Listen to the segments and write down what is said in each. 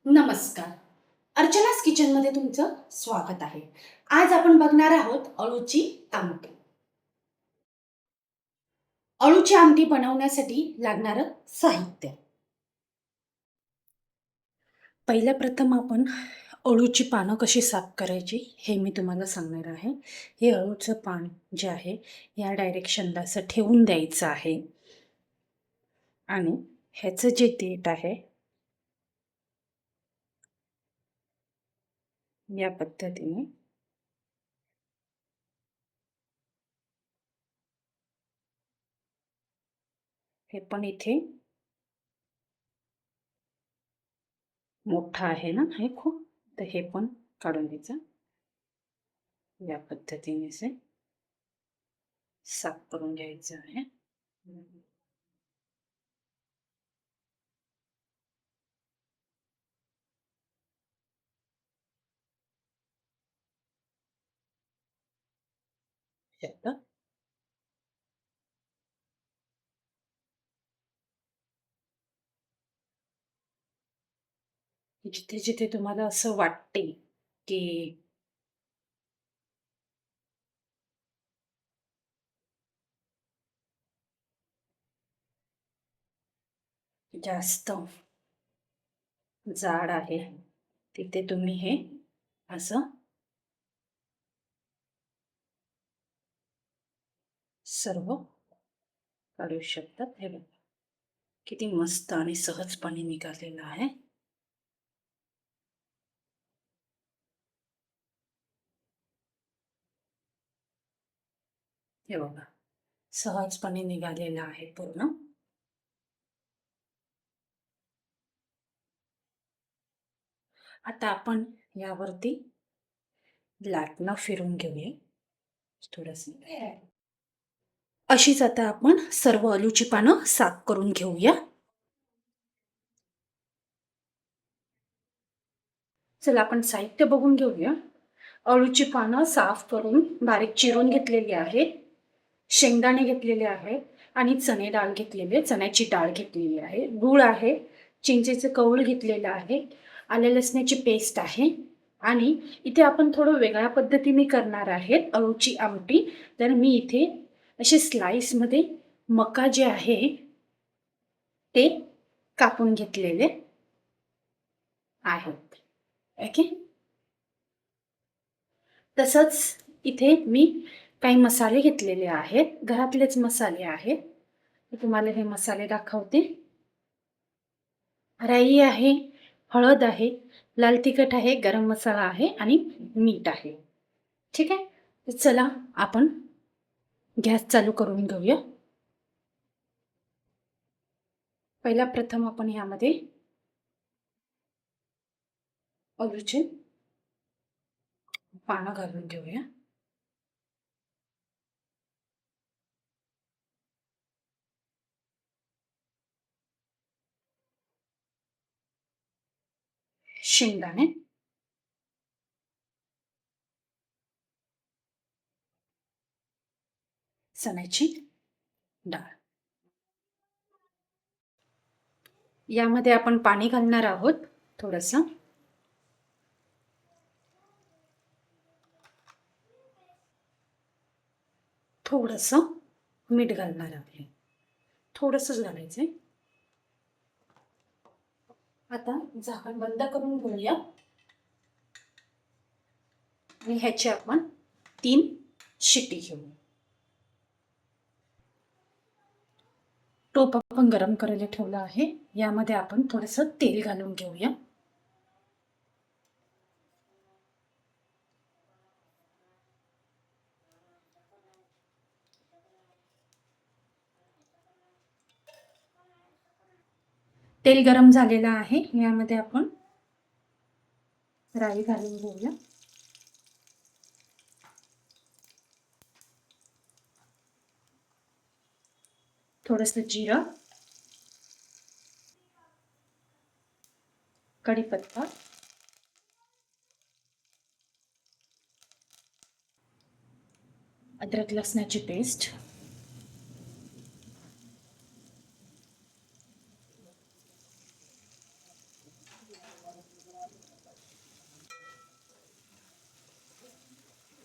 नमस्कार. अर्चनास किचनमध्ये तुमचं स्वागत आहे. आज आपण बघणार आहोत अळूची आमटी. अळूची आमटी बनवण्यासाठी लागणारं साहित्य. पहिल्या प्रथम आपण अळूची पानं कशी साफ करायची हे मी तुम्हाला सांगणार आहे. हे अळूचं पान जे आहे या डायरेक्शनला असं ठेवून द्यायचं आहे आणि ह्याचं जे देठ आहे या पद्धतीने हे पण इथे मोठं आहे ना हे खूप, तर हे पण काढून द्यायचं. या पद्धतीने असे साफ करून घ्यायचं आहे. शकतं. जिथे जिथे तुम्हाला असं वाटते की जास्त जाड आहे तिथे तुम्ही हे असं सर्व काढू शकतात. हे बघा किती मस्त आणि सहजपणे निघालेलं आहे. हे बघा सहजपणे निघालेलं आहे पूर्ण. आता आपण यावरती लाटणं फिरून घेऊया थोडस. अशीच आता आपण सर्व अळूची पानं साफ करून घेऊया. चला आपण साहित्य बघून घेऊया. अळूची पानं साफ करून बारीक चिरून घेतलेली आहेत. शेंगदाणे घेतलेले आहेत आणि चणे डाळ घेतलेली, चण्याची डाळ घेतलेली आहे. गूळ आहे, चिंचेचं कवळ घेतलेलं आहे, आलं लसणाची पेस्ट आहे आणि इथे आपण थोडं वेगळ्या पद्धतीने करणार आहेत अळूची आमटी. तर मी इथे असे स्लाइसमध्ये मका जे आहे ते कापून घेतलेले आहेत. ओके. तसंच इथे मी काही मसाले घेतलेले आहेत, घरातलेच मसाले आहेत. मी तुम्हाला हे मसाले दाखवते. राई आहे, हळद आहे, लाल तिखट आहे, गरम मसाला आहे आणि मीठ आहे. ठीक आहे. तर चला आपण गॅस चालू करून घेऊया. पहिला प्रथम आपण यामध्ये अळूचे पानं घालून घेऊया. शेंगदाणे, चण्याची डाळ. यामध्ये आपण पाणी घालणार आहोत थोडंसं. थोडंसं मीठ घालणार आहे, थोडंसंच घालायचंय. आता झाकण बंद करून घेऊया आणि ह्याची आपण 3 शिटी घेऊ. टोप आपण गरम करायला ठेवला आहे. यामध्ये आपण थोडंसं तेल घालून घेऊया. तेल गरम झालेलं आहे. यामध्ये आपण राई घालून घेऊया. थोडंसं जिरं, कढीपत्ता, अद्रक लसणाची पेस्ट,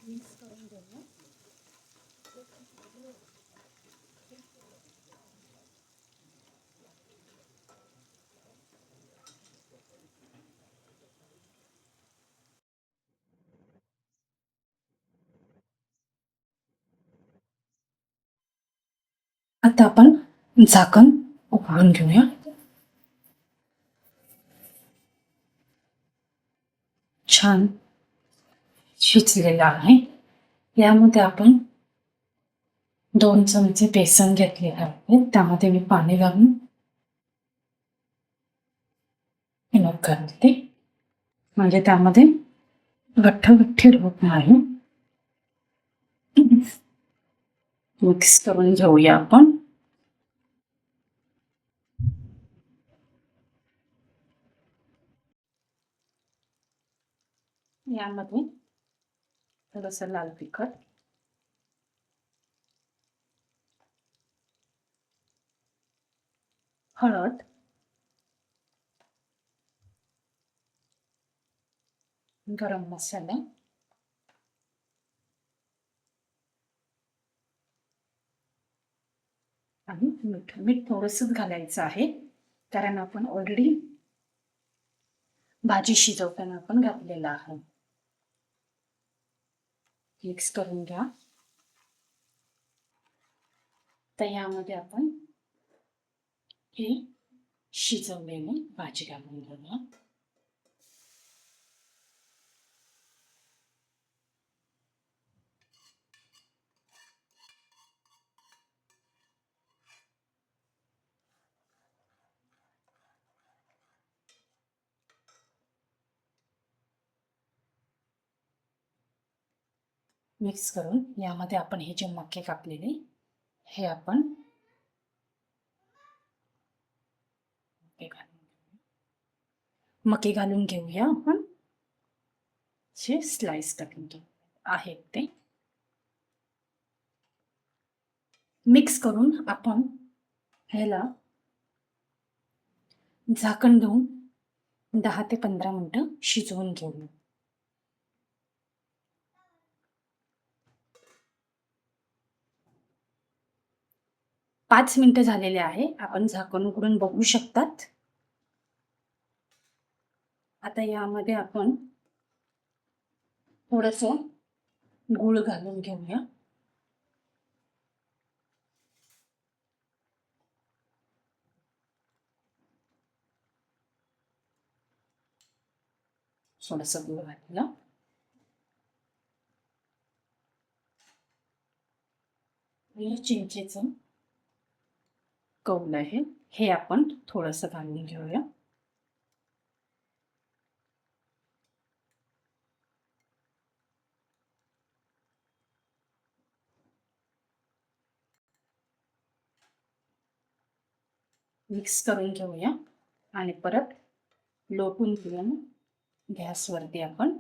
मिक्स करून घेऊया. आता आपण झाकण उघडून घेऊया. छान शिजलेलं आहे. यामध्ये आपण 2 चमचे बेसन घेतले आहे. त्यामध्ये मी पाणी घालून मग घालते, म्हणजे त्यामध्ये गठ्ठ होत नाही. मिक्स करून घेऊया आपण. यामध्ये थोडंसं लाल तिखट, हळद, गरम मसाला आणि मीठ. मीठ थोडंसंच घालायचं आहे, कारण आपण ऑलरेडी भाजी शिजवताना आपण घातलेलं आहे. मिक्स करून घ्या. तर यामध्ये आपण हे शिजवलेली भाजी घालून घेऊया. मिक्स करून यामध्ये आपण हे जे मके कापलेले हे आपण मके घालून घेऊया. आपण जे स्लाइस करून घेऊ आहेत ते मिक्स करून आपण ह्याला झाकण देऊन 10 ते 15 मिनिटं शिजवून घेऊ. 5 मिनिटं झालेले आहे. आपण झाकण उघडून बघू शकतात. आता यामध्ये आपण थोडंसं गूळ घालून घेऊया. थोडंसं गूळ घातलं. चिंचेचं कौल आहे हे आपण थोडंसं घालून घेऊया. मिक्स करून घेऊया आणि परत लोटून घेऊन गॅसवरती आपण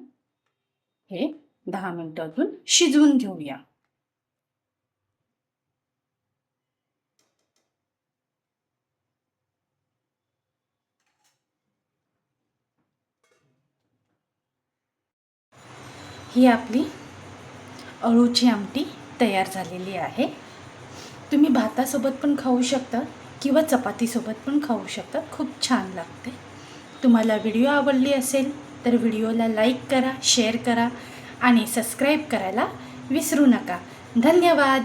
हे 10 मिनिटं अजून शिजवून घेऊया. ही आपली अळूची आमटी तयार झालेली आहे. तुम्ही भातासोबत पण खाऊ शकता किंवा चपातीसोबत पण खाऊ शकता. खूप छान लागते. तुम्हाला व्हिडिओ आवडली असेल तर व्हिडिओला लाईक करा, शेअर करा आणि सबस्क्राईब करायला विसरू नका. धन्यवाद.